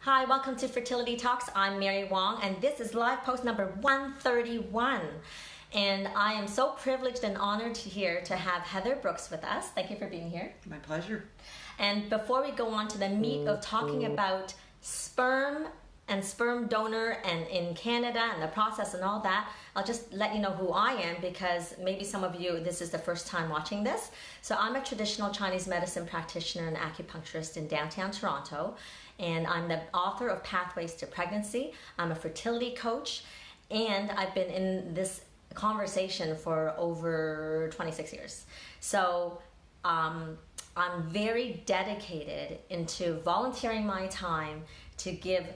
Hi, welcome to Fertility Talks. I'm Mary Wong, and this is live post number 131. And I am so privileged and honored here to have Heather Brooks with us. Thank you for being here. My pleasure. And before we go on to the meat of talking about sperm and sperm donor and in Canada and the process and all that, I'll just let you know who I am, because maybe some of you, this is the first time watching this. So I'm a traditional Chinese medicine practitioner and acupuncturist in downtown Toronto, and I'm the author of Pathways to Pregnancy. I'm a fertility coach, and I've been in this conversation for over 26 years. So I'm very dedicated into volunteering my time to give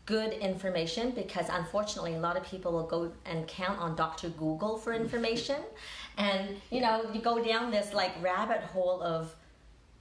good information, because unfortunately a lot of people will go and count on Dr. Google for information, and you go down this like rabbit hole of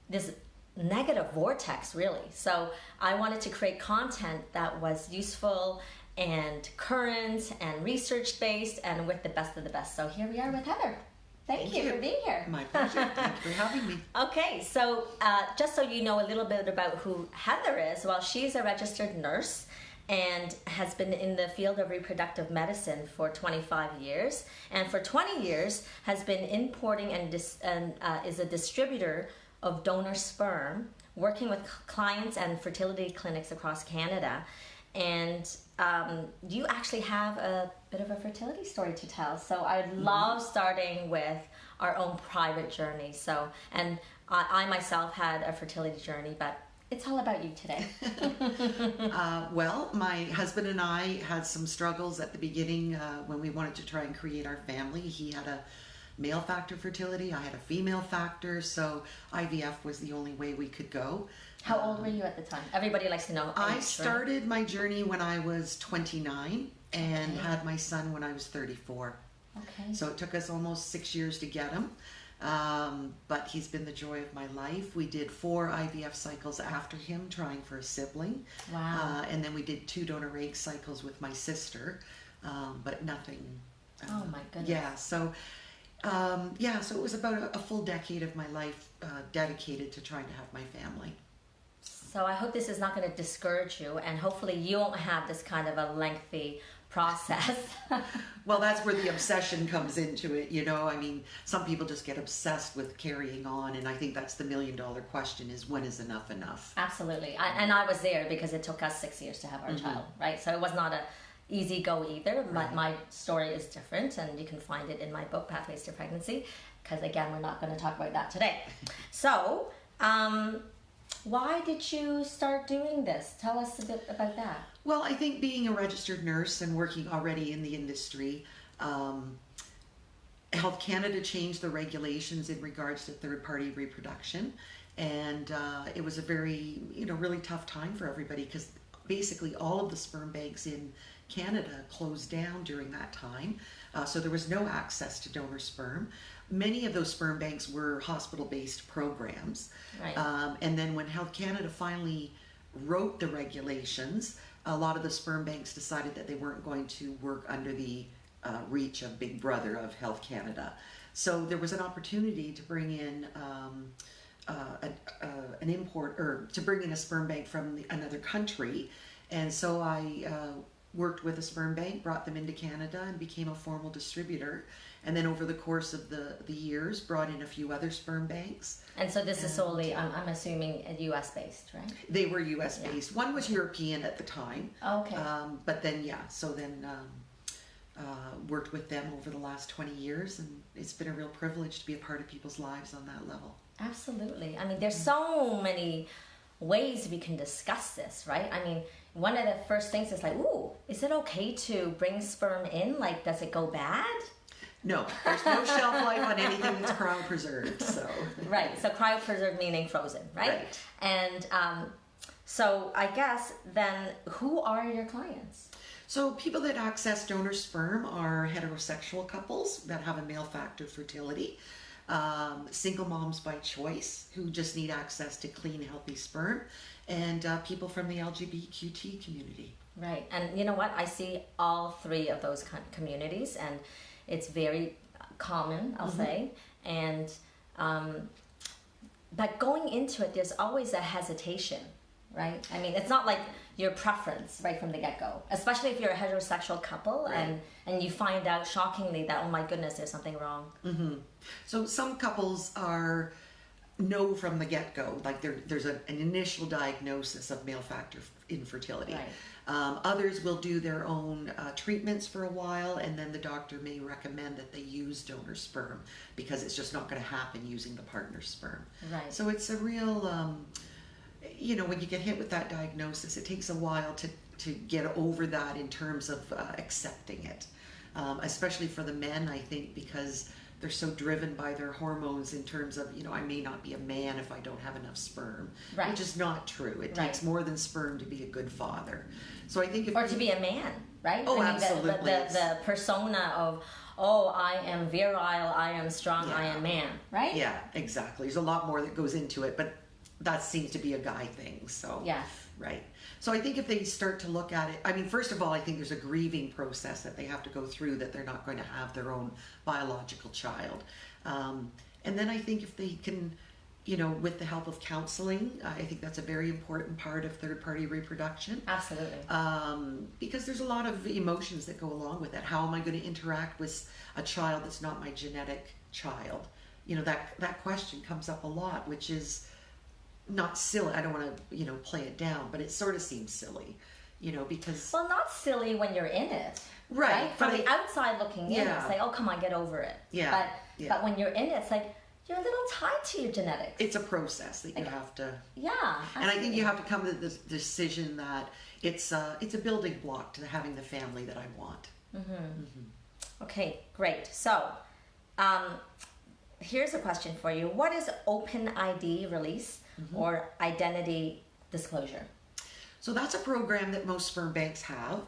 this negative vortex, really. So I wanted to create content that was useful and current and research based and with the best of the best. So here we are with Heather. Thank you for being here. My pleasure. Thanks for having me. Okay, so just so you know a little bit about who Heather is, well, she's a registered nurse and has been in the field of reproductive medicine for 25 years, and for 20 years has been importing and is a distributor of donor sperm, working with clients and fertility clinics across Canada. And you actually have a bit of a fertility story to tell. So I'd love starting with our own private journey. So, and I myself had a fertility journey, but it's all about you today. Well, my husband and I had some struggles at the beginning when we wanted to try and create our family. He had a male factor fertility, I had a female factor, so IVF was the only way we could go. How old were you at the time? Everybody likes to know. I started my journey when I was 29 and had my son when I was 34. Okay. So it took us almost 6 years to get him. But he's been the joy of my life. We did 4 IVF cycles after him, trying for a sibling. Wow. And then we did 2 donor egg cycles with my sister, but nothing. Oh my goodness. Yeah, so it was about a full decade of my life dedicated to trying to have my family. So I hope this is not going to discourage you, and hopefully you won't have this kind of a lengthy process. Well, that's where the obsession comes into it, I mean, some people just get obsessed with carrying on, and I think that's the million-dollar question, is when is enough enough? Absolutely. And I was there because it took us 6 years to have our child, right? So it was not a easy go either. Right. My story is different, and you can find it in my book, Pathways to Pregnancy, because again, we're not going to talk about that today. So, why did you start doing this? Tell us a bit about that. Well, I think being a registered nurse and working already in the industry, Health Canada changed the regulations in regards to third-party reproduction, and it was a very, really tough time for everybody, because basically all of the sperm banks in Canada closed down during that time, so there was no access to donor sperm. Many of those sperm banks were hospital-based programs, right. And then when Health Canada finally wrote the regulations, a lot of the sperm banks decided that they weren't going to work under the reach of Big Brother of Health Canada. So there was an opportunity to bring in an import, or to bring in a sperm bank from another country, and so I worked with a sperm bank, brought them into Canada, and became a formal distributor. And then over the course of the years, brought in a few other sperm banks. And so this is solely, I'm assuming, US based, right? They were US based. One was European at the time. Okay. But then, worked with them over the last 20 years, and it's been a real privilege to be a part of people's lives on that level. Absolutely. I mean, there's so many ways we can discuss this, right? I mean, one of the first things is like, ooh, is it okay to bring sperm in? Like, does it go bad? No, there's no shelf life on anything that's cryopreserved, so. Right, so cryopreserved meaning frozen, right? Right. And so I guess then, who are your clients? So people that access donor sperm are heterosexual couples that have a male factor fertility, single moms by choice who just need access to clean, healthy sperm, and people from the LGBTQ community. Right, and you know what? I see all 3 of those communities, and it's very common, I'll say. And but going into it, there's always a hesitation, right? I mean, it's not like your preference right from the get-go, especially if you're a heterosexual couple, Right. and you find out shockingly that, oh my goodness, there's something wrong. So some couples are know from the get-go, like there's an initial diagnosis of male factor infertility. Right. Others will do their own treatments for a while, and then the doctor may recommend that they use donor sperm because it's just not going to happen using the partner's sperm. Right. So it's a real, when you get hit with that diagnosis, it takes a while to get over that in terms of accepting it, especially for the men, I think, because they're so driven by their hormones in terms of, I may not be a man if I don't have enough sperm, Right. which is not true. It Right. takes more than sperm to be a good father. So I think Or to be a man, right? Oh, I mean, absolutely. The persona of, oh, I am virile, I am strong, I Yeah. am man, right? Yeah, exactly. There's a lot more that goes into it, but that seems to be a guy thing. So Yes. right. So I think if they start to look at it, I mean, first of all, I think there's a grieving process that they have to go through, that they're not going to have their own biological child. And then I think if they can, with the help of counseling, I think that's a very important part of third-party reproduction. Absolutely. Because there's a lot of emotions that go along with it. How am I going to interact with a child that's not my genetic child? That question comes up a lot, which is not silly. I don't want to, play it down, but it sort of seems silly, because... Well, not silly when you're in it. Right. From the outside looking in, Yeah. it's like, oh, come on, get over it. Yeah. But when you're in it, it's like, you're a little tied to your genetics. It's a process that you have to... Yeah. And I think you have to come to the decision that it's a building block to having the family that I want. Okay, great. So, here's a question for you. What is open ID release or identity disclosure? So that's a program that most sperm banks have.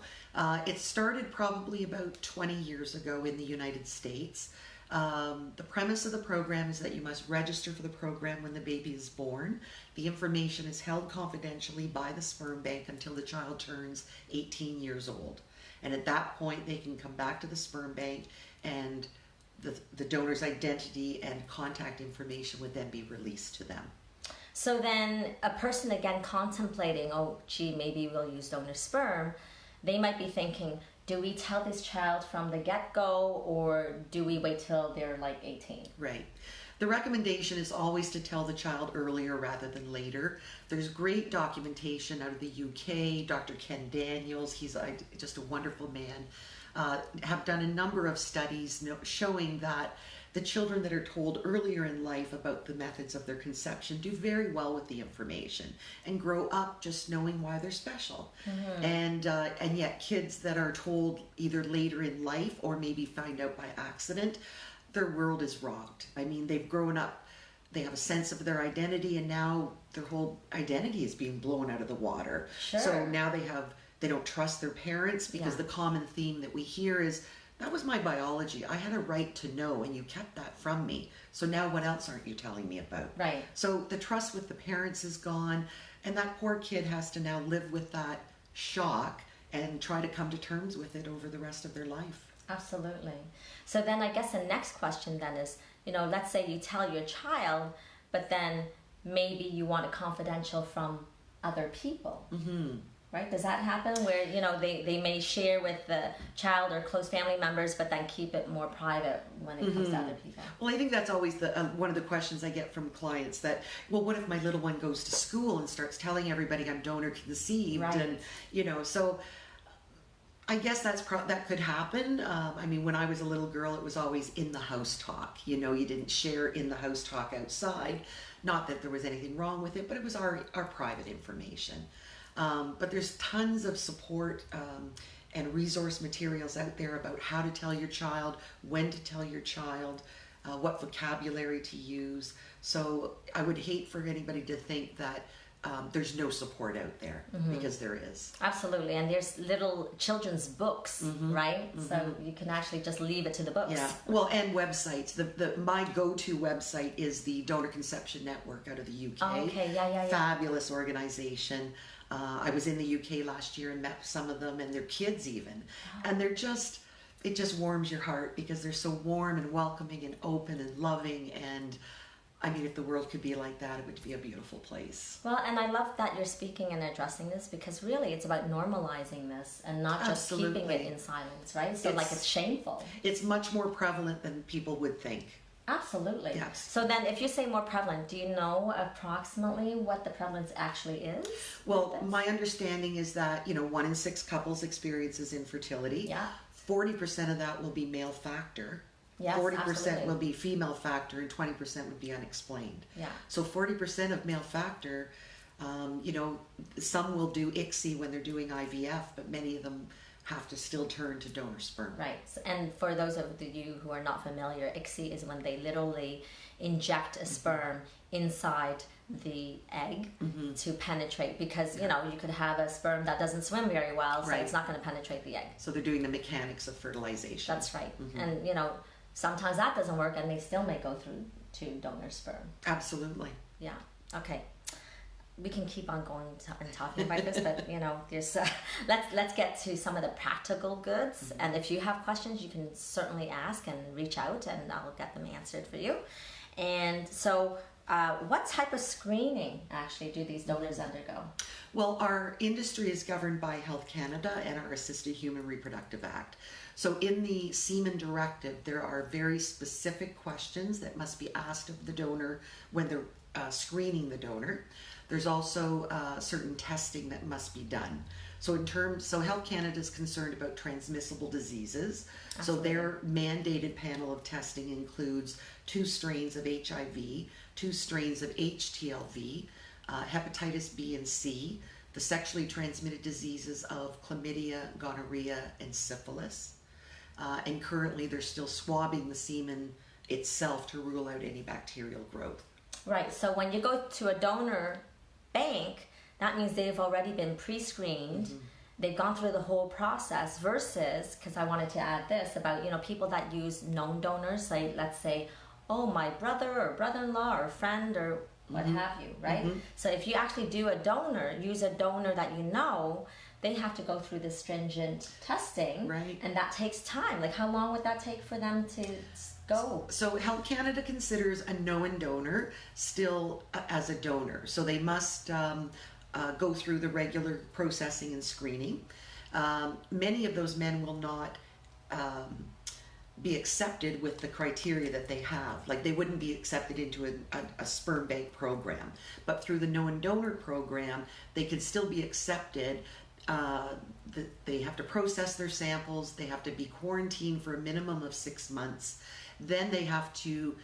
It started probably about 20 years ago in the United States. The premise of the program is that you must register for the program when the baby is born. The information is held confidentially by the sperm bank until the child turns 18 years old. And at that point, they can come back to the sperm bank, and the donor's identity and contact information would then be released to them. So then a person, again, contemplating, oh, gee, maybe we'll use donor sperm, they might be thinking, do we tell this child from the get-go, or do we wait till they're like 18? Right. The recommendation is always to tell the child earlier rather than later. There's great documentation out of the UK. Dr. Ken Daniels, he's just a wonderful man, have done a number of studies showing that the children that are told earlier in life about the methods of their conception do very well with the information and grow up just knowing why they're special. And yet kids that are told either later in life or maybe find out by accident, their world is rocked. I mean, they've grown up, they have a sense of their identity, and now their whole identity is being blown out of the water. Sure. So now they don't trust their parents, because the common theme that we hear is, that was my biology. I had a right to know, and you kept that from me. So now what else aren't you telling me about? Right. So the trust with the parents is gone, and that poor kid has to now live with that shock and try to come to terms with it over the rest of their life. Absolutely. So then I guess the next question then is, let's say you tell your child, but then maybe you want it confidential from other people. Right? Does that happen where, they may share with the child or close family members, but then keep it more private when it comes to other people? Well, I think that's always one of the questions I get from clients, that, well, what if my little one goes to school and starts telling everybody I'm donor conceived? Right. And, so I guess that could happen. I mean, when I was a little girl, it was always in the house talk. You didn't share in the house talk outside. Not that there was anything wrong with it, but it was our private information. But there's tons of support and resource materials out there about how to tell your child, when to tell your child, what vocabulary to use. So I would hate for anybody to think that there's no support out there, because there is. Absolutely. And there's little children's books, right? So you can actually just leave it to the books. Yeah. Well, and websites. My go-to website is the Donor Conception Network out of the UK. Oh, okay. Yeah. Fabulous organization. I was in the UK last year and met some of them, and their kids even. And it just warms your heart, because they're so warm and welcoming and open and loving, and I mean, if the world could be like that, it would be a beautiful place. Well, and I love that you're speaking and addressing this, because really it's about normalizing this and not just keeping it in silence, right? So like it's shameful. It's much more prevalent than people would think. Absolutely. Yes. So then if you say more prevalent, do you know approximately what the prevalence actually is? Well, my understanding is that, 1 in 6 couples experiences infertility. Yeah. 40% of that will be male factor. Yes, 40% absolutely. will be female factor, and 20% would be unexplained. Yeah. So 40% of male factor, some will do ICSI when they're doing IVF, but many of them have to still turn to donor sperm. Right. And for those of you who are not familiar, ICSI is when they literally inject a sperm inside the egg to penetrate, because you could have a sperm that doesn't swim very well, so it's not going to penetrate the egg. So they're doing the mechanics of fertilization. That's right. And sometimes that doesn't work, and they still may go through to donor sperm. Absolutely. Yeah. Okay. We can keep on going and talking about this, but there's let's get to some of the practical goods. And if you have questions, you can certainly ask and reach out, and I'll get them answered for you. And so, what type of screening actually do these donors undergo? Well, our industry is governed by Health Canada and our Assisted Human Reproductive Act. So in the semen directive, there are very specific questions that must be asked of the donor when they're screening the donor. There's also certain testing that must be done. So Health Canada is concerned about transmissible diseases. Absolutely. So their mandated panel of testing includes 2 strains of HIV, 2 strains of HTLV, hepatitis B and C, the sexually transmitted diseases of chlamydia, gonorrhea, and syphilis. And currently they're still swabbing the semen itself to rule out any bacterial growth. Right. So when you go to a donor bank, that means they've already been pre-screened. They've gone through the whole process, versus, because I wanted to add this about people that use known donors, like let's say, my brother or brother-in-law or friend or what have you, right? So if you actually use a donor that they have to go through this stringent testing, right? And that takes time. Like, how long would that take for them to go? So Health Canada considers a known donor still as a donor. So they must go through the regular processing and screening. Many of those men will not be accepted with the criteria that they have. Like, they wouldn't be accepted into a sperm bank program. But through the known donor program, they could still be accepted. They have to process their samples. They have to be quarantined for a minimum of 6 months. Then they have to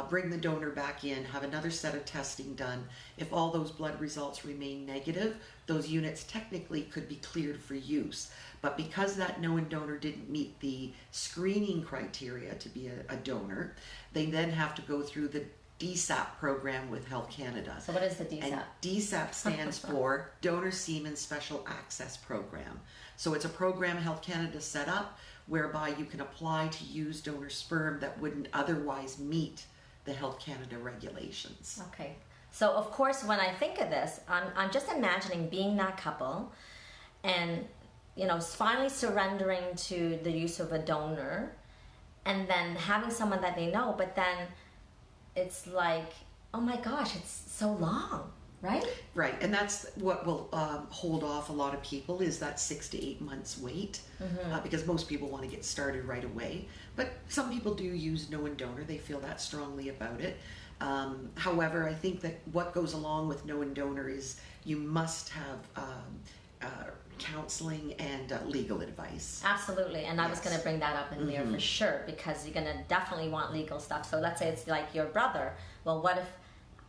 bring the donor back in, have another set of testing done. If all those blood results remain negative, those units technically could be cleared for use. But because that known donor didn't meet the screening criteria to be a donor, they then have to go through the DSAP program with Health Canada. So what is the DSAP? And DSAP stands for Donor Semen Special Access Program. So it's a program Health Canada set up whereby you can apply to use donor sperm that wouldn't otherwise meet the Health Canada regulations. Okay. So of course, when I think of this, I'm just imagining being that couple and, finally surrendering to the use of a donor, and then having someone that they know, but then it's like, oh my gosh, it's so long, right? Right, and that's what will hold off a lot of people, is that 6 to 8 months wait, because most people want to get started right away. But some people do use known donor, they feel that strongly about it. However, I think that what goes along with known donor is you must have counseling and legal advice. Absolutely, and I was going to bring that up in there for sure, because you're going to definitely want legal stuff. So let's say it's like your brother. Well, what if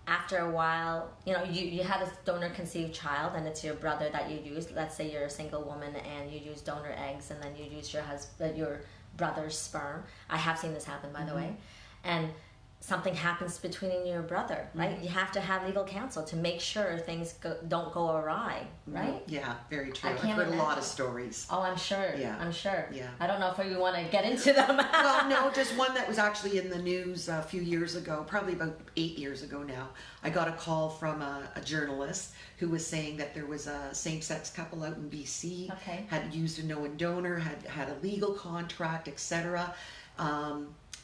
after a while, you had a donor conceived child and it's your brother that you use. Let's say you're a single woman and you use donor eggs, and then you use your brother's sperm. I have seen this happen, by the way. And something happens between you and your brother, right? You have to have legal counsel to make sure things don't go awry, right? Yeah, very true. I've heard a lot of stories. Oh, I'm sure. Yeah. I'm sure. Yeah. I don't know if we want to get into them. Well, no, just one that was actually in the news a few years ago, probably about 8 years ago now. I got a call from a journalist who was saying that there was a same-sex couple out in BC, had used a known donor, had a legal contract, etc.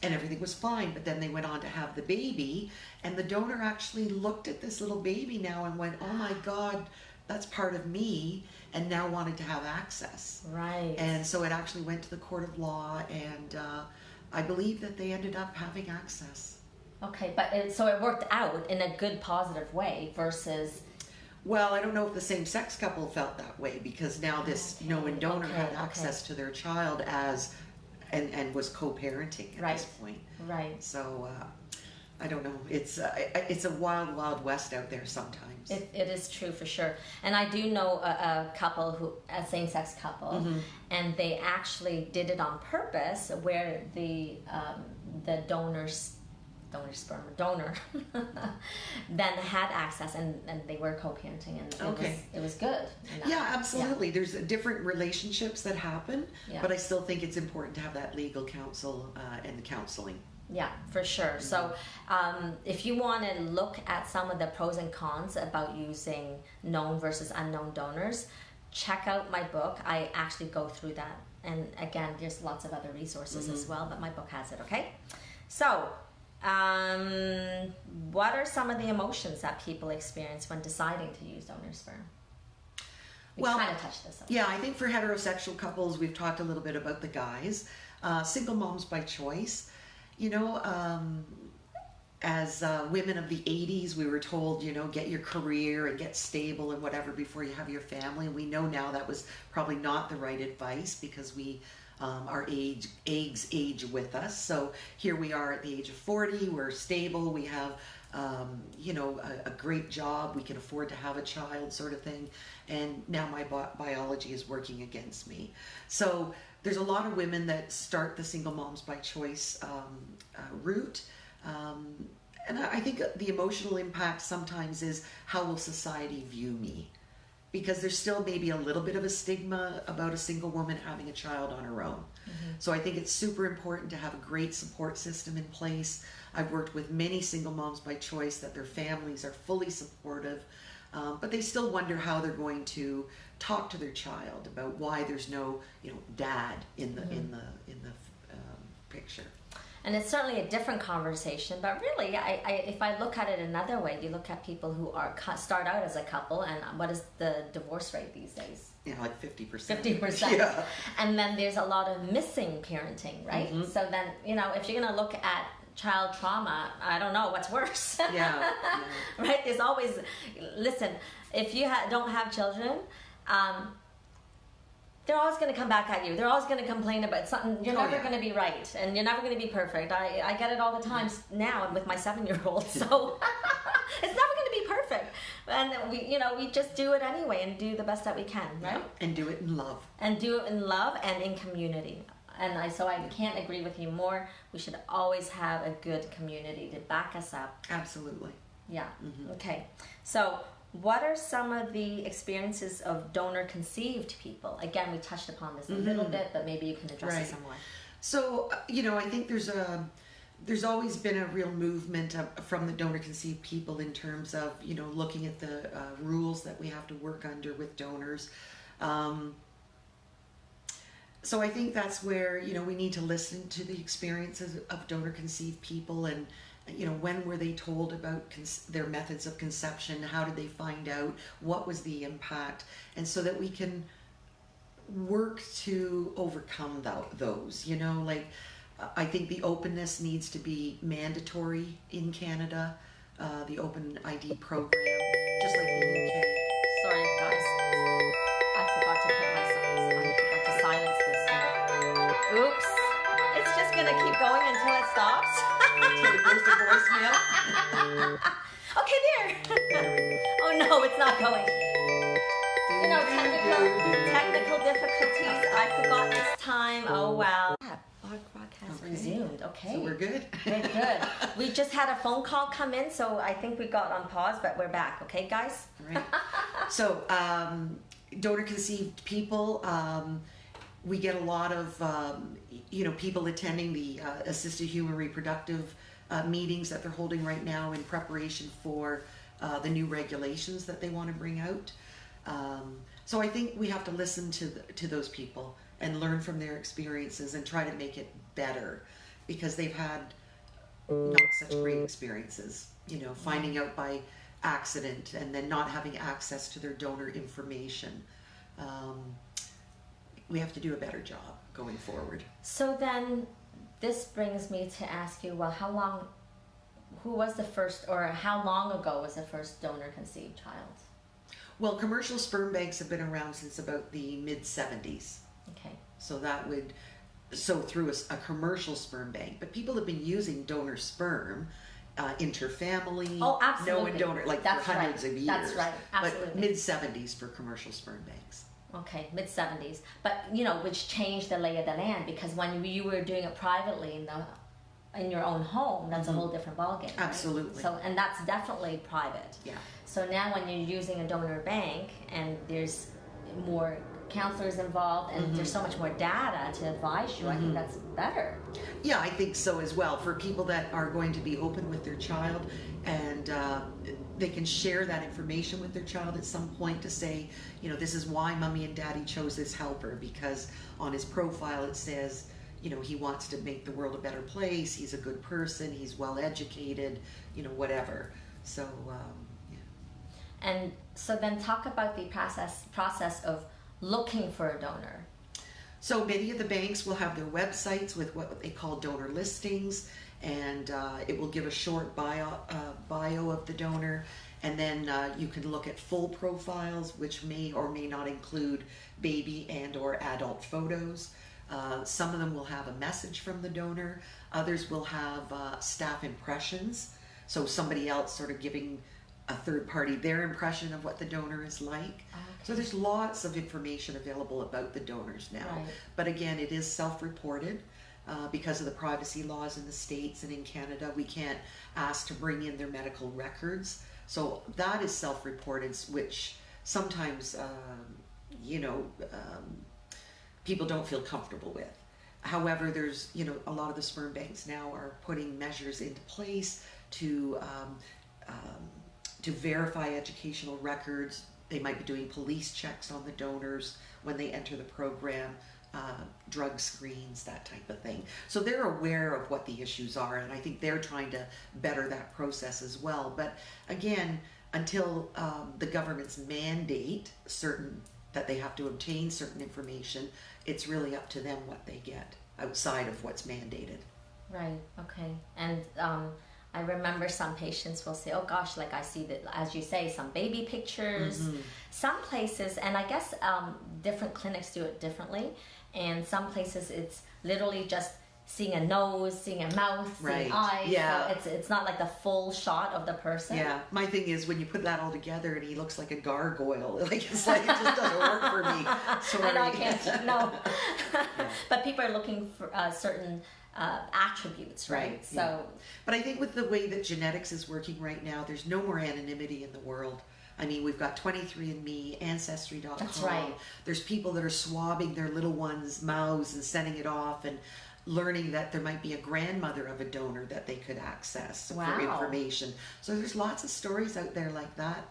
and everything was fine. But then they went on to have the baby, and the donor actually looked at this little baby now and went, oh my God, that's part of me, and now wanted to have access. Right. And so it actually went to the court of law, and I believe that they ended up having access. Okay, but so it worked out in a good, positive way versus... Well, I don't know if the same-sex couple felt that way, because now this known donor had access to their child as, and was co-parenting at this point. Right. So I don't know. It's a wild, wild west out there sometimes. It is true for sure. And I do know a couple a same-sex couple, and they actually did it on purpose, where the donor then had access, and they were co-parenting, and it was good. Yeah, absolutely. Yeah. There's different relationships that happen, yeah. But I still think it's important to have that legal counsel and the counseling. Yeah, for sure. So if you want to look at some of the pros and cons about using known versus unknown donors, check out my book. I actually go through that. And again, there's lots of other resources as well, but my book has it, okay? So, what are some of the emotions that people experience when deciding to use donor sperm? We kind of touched this up. Yeah, I think for heterosexual couples, we've talked a little bit about the guys. Single moms by choice. You know, as women of the 80s, we were told, you know, get your career and get stable and whatever before you have your family. We know now that was probably not the right advice, because our eggs age with us. So here we are at the age of 40, we're stable, we have, you know, a great job, we can afford to have a child, sort of thing. And now my biology is working against me. So there's a lot of women that start the single moms by choice route. And I think the emotional impact sometimes is, how will society view me? Because there's still maybe a little bit of a stigma about a single woman having a child on her own. So I think it's super important to have a great support system in place. I've worked with many single moms by choice that their families are fully supportive, but they still wonder how they're going to talk to their child about why there's no, you know, dad in the picture. And it's certainly a different conversation, but really, if I look at it another way, you look at people who start out as a couple, and what is the divorce rate these days? Yeah, like 50%. 50%. Yeah. And then there's a lot of missing parenting, right? So then, you know, if you're going to look at child trauma, I don't know what's worse. Yeah. Right? There's always, listen, if you don't have children, they're always going to come back at you. They're always going to complain about something. You're never going to be right, and you're never going to be perfect. I get it all the time now with my 7-year-old. So it's never going to be perfect, and we just do it anyway and do the best that we can, right? Yeah. And do it in love. And do it in love and in community. And so I can't agree with you more. We should always have a good community to back us up. Absolutely. Yeah. Okay. So, what are some of the experiences of donor conceived people? Again, we touched upon this a little bit, but maybe you can address it some more. So, you know, I think there's always been a real movement from the donor conceived people in terms of, you know, looking at the rules that we have to work under with donors. So I think that's where, you know, we need to listen to the experiences of donor conceived people, and, you know, when were they told about their methods of conception? How did they find out? What was the impact? And so that we can work to overcome those, you know, like, I think the openness needs to be mandatory in Canada, the Open ID program, just like the UK. Sorry, guys. I forgot to put my songs. I forgot to silence this one. Oops. It's just going to keep going until it stops. Until it goes to voicemail. Okay, there. Oh, no, it's not going. You know, technical difficulties. I forgot this time. Oh, wow. Broadcast resumed. Okay. So we're good. We're good. We just had a phone call come in, so I think we got on pause, but we're back. Okay, guys? All right. So, donor conceived people, we get a lot of, you know, people attending the assisted human reproductive meetings that they're holding right now in preparation for the new regulations that they want to bring out. So I think we have to listen to those people and learn from their experiences and try to make it better, because they've had not such great experiences, finding out by accident and then not having access to their donor information. We have to do a better job going forward. So then this brings me to ask you, well, who was the first, or how long ago was the first donor conceived child? Well, commercial sperm banks have been around since about the mid-70s. Okay. So through a commercial sperm bank, but people have been using donor sperm, interfamily, Oh, absolutely. no donor, like That's for hundreds right. of years. That's right. Absolutely. But mid-70s for commercial sperm banks. Okay, mid-70s. But, which changed the lay of the land, because when you were doing it privately in your own home, that's a whole different ballgame. Right? Absolutely. So, and that's definitely private. Yeah. So now when you're using a donor bank and there's more counselors involved and there's so much more data to advise you, I think that's better. Yeah, I think so as well. For people that are going to be open with their child and they can share that information with their child at some point to say, this is why mommy and daddy chose this helper, because on his profile it says, he wants to make the world a better place, he's a good person, he's well educated, whatever. So, yeah. And so then talk about the process of looking for a donor. So many of the banks will have their websites with what they call donor listings, and it will give a short bio of the donor, and then you can look at full profiles, which may or may not include baby and or adult photos. Some of them will have a message from the donor. Others will have staff impressions, so somebody else sort of giving a third party their impression of what the donor is like. Okay. So there's lots of information available about the donors now. Right. But again, it is self-reported because of the privacy laws in the States and in Canada. We can't ask to bring in their medical records. So that is self-reported, which sometimes, people don't feel comfortable with. However, there's, a lot of the sperm banks now are putting measures into place to verify educational records. They might be doing police checks on the donors when they enter the program, drug screens, that type of thing. So they're aware of what the issues are, and I think they're trying to better that process as well. But again, until the governments mandate that they have to obtain certain information, it's really up to them what they get outside of what's mandated. Right, okay. And I remember some patients will say, oh gosh, like I see that, as you say, some baby pictures. Some places, and I guess different clinics do it differently, and some places it's literally just seeing a nose, seeing a mouth, seeing eyes. Yeah. So it's not like the full shot of the person. Yeah. My thing is when you put that all together and he looks like a gargoyle, it just doesn't work for me. Sorry. I know I can't. No. But people are looking for certain attributes, right? So, yeah. But I think with the way that genetics is working right now, there's no more anonymity in the world. I mean, we've got 23andMe, Ancestry.com. That's right. There's people that are swabbing their little ones' mouths and sending it off and learning that there might be a grandmother of a donor that they could access for information. So there's lots of stories out there like that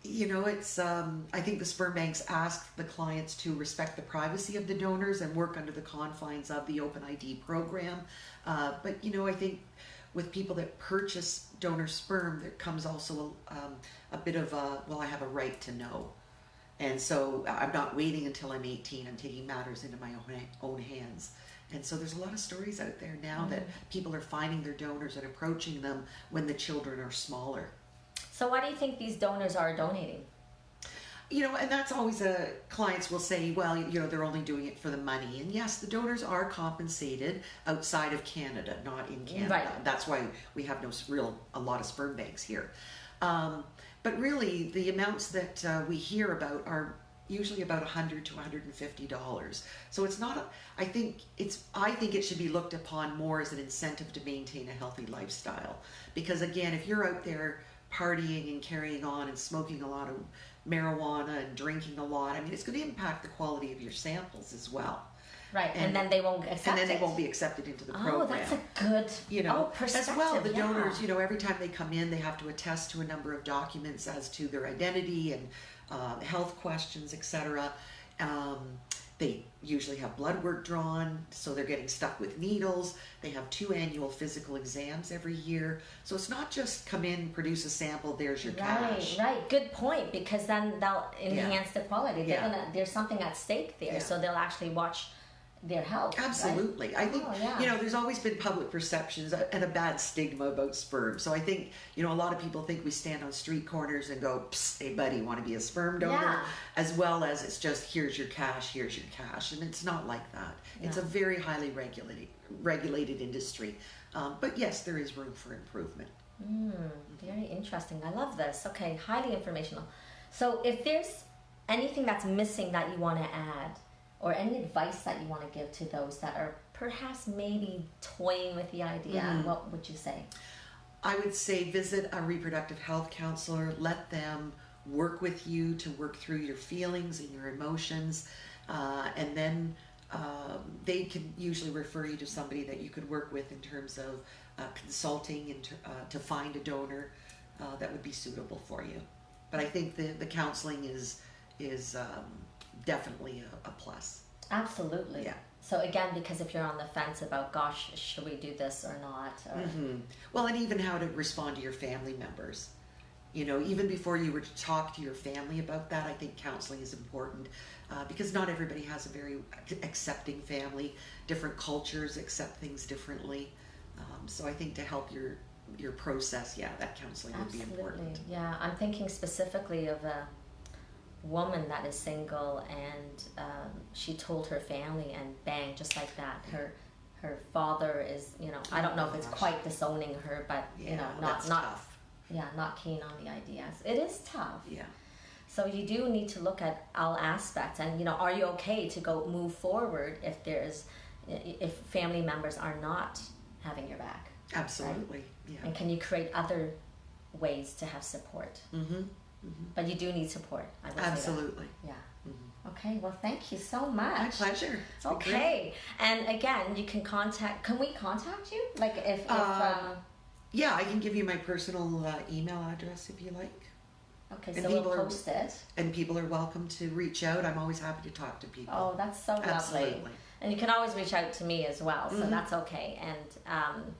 it's I think the sperm banks ask the clients to respect the privacy of the donors and work under the confines of the Open ID program. But I think with people that purchase donor sperm, there comes also a bit of I have a right to know. And so I'm not waiting until I'm 18. I'm taking matters into my own hands. And so there's a lot of stories out there now that people are finding their donors and approaching them when the children are smaller. So why do you think these donors are donating? And that's always clients will say, well, they're only doing it for the money. And yes, the donors are compensated outside of Canada, not in Canada. Right. That's why we have a lot of sperm banks here. But really, the amounts that we hear about are usually about $100 to $150. So it's not. I think it should be looked upon more as an incentive to maintain a healthy lifestyle. Because again, if you're out there partying and carrying on and smoking a lot of marijuana and drinking a lot, it's going to impact the quality of your samples as well. Right, and then they won't accept it. And then they won't be accepted into the program. Oh, that's a good perspective. As well, the donors, every time they come in, they have to attest to a number of documents as to their identity and health questions, etc. They usually have blood work drawn, so they're getting stuck with needles. They have 2 annual physical exams every year. So it's not just come in, produce a sample, there's your cash. Right. Good point, because then they'll enhance the quality. There's something at stake there, so they'll actually watch their health. Absolutely. Right? I think, there's always been public perceptions and a bad stigma about sperm. So I think, a lot of people think we stand on street corners and go, psst, hey buddy, want to be a sperm donor? As well as it's just, here's your cash. And it's not like that. It's a very highly regulated industry. But yes, there is room for improvement. Very interesting. I love this. Okay, highly informational. So if there's anything that's missing that you want to add, or any advice that you want to give to those that are perhaps maybe toying with the idea, what would you say? I would say visit a reproductive health counselor. Let them work with you to work through your feelings and your emotions. And then they can usually refer you to somebody that you could work with in terms of consulting and to find a donor that would be suitable for you. But I think the counseling is definitely a plus. Absolutely. Yeah. So again, because if you're on the fence about, gosh, should we do this or not? Or... Well, and even how to respond to your family members. Even before you were to talk to your family about that, I think counseling is important because not everybody has a very accepting family. Different cultures accept things differently. So I think to help your process, that counseling would be important. Yeah, I'm thinking specifically of a woman that is single, and she told her family, and bang, just like that, her father is, I don't know if it's quite disowning her, but not tough. Not keen on the ideas. It is tough. Yeah. So you do need to look at all aspects, and are you okay to move forward if family members are not having your back? Absolutely. Right? Yeah. And can you create other ways to have support? But you do need support, I would Absolutely. say that. Yeah. Okay, well, thank you so much. My pleasure. Okay, and again, can we contact you? Like if yeah, I can give you my personal email address if you like. Okay, so we'll post it. And people are welcome to reach out. I'm always happy to talk to people. Oh, that's so Absolutely. lovely. And you can always reach out to me as well, so that's okay. And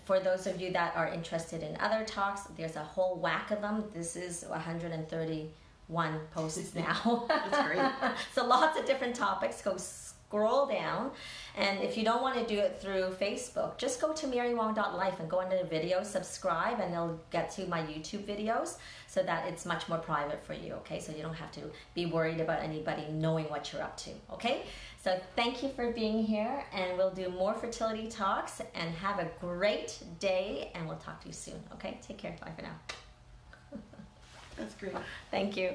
for those of you that are interested in other talks, there's a whole whack of them. This is 131 posts now. That's great. So lots of different topics. Go scroll down. And if you don't want to do it through Facebook, just go to marywong.life and go under the video, subscribe, and it'll get to my YouTube videos so that it's much more private for you, okay? So you don't have to be worried about anybody knowing what you're up to, okay? So thank you for being here, and we'll do more fertility talks, and have a great day, and we'll talk to you soon, okay? Take care. Bye for now. That's great. Thank you.